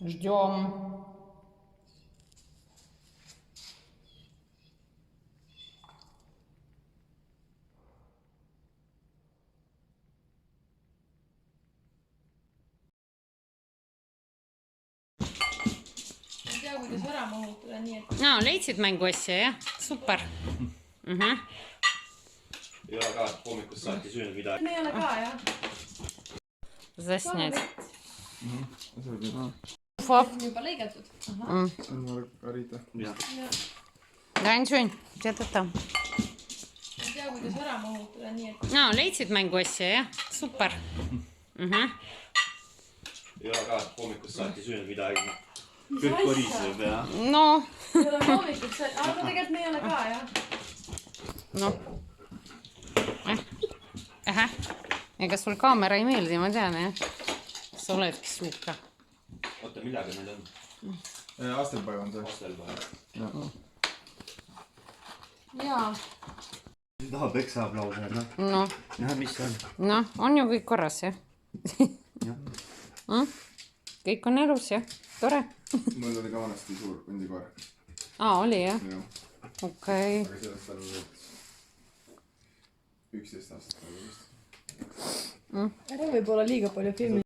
Ждем. Kuidas ära mahutada, nii et... No, leidsid mängu asja, jah? Super. Ei ole ka, et hommikust saati süünud midagi. Me ei ole ka, jah. Заснять. Juba lõigatud. Арита. Ганчунь, где ты там? Ma ei tea, kuidas ära mahutada, nii et... No, leidsid mängu asja, jah? Super. Ei ole ka, et hommikust saati süünud midagi. Kõik koriseb, jah. No, Ei ole hommikut see... Aga tegelikult me ei ole ka, jah. no. Ega sul kaamera ei meeldi, ma tean, jah? Sa oledki suuka. Oota, millega need on? Astelpäev on see. Astelpäev. Jaa. Taha peksab lausa, noh. No, Näha, mis on. no, on ju kõik korras, jah? Kõik on elus, jah? Tore. Mul oli ka vanasti suur hundikoer. Oli, jah? Okei. Aga sellest on 11 aastat. Ära võib olla liiga palju filmi.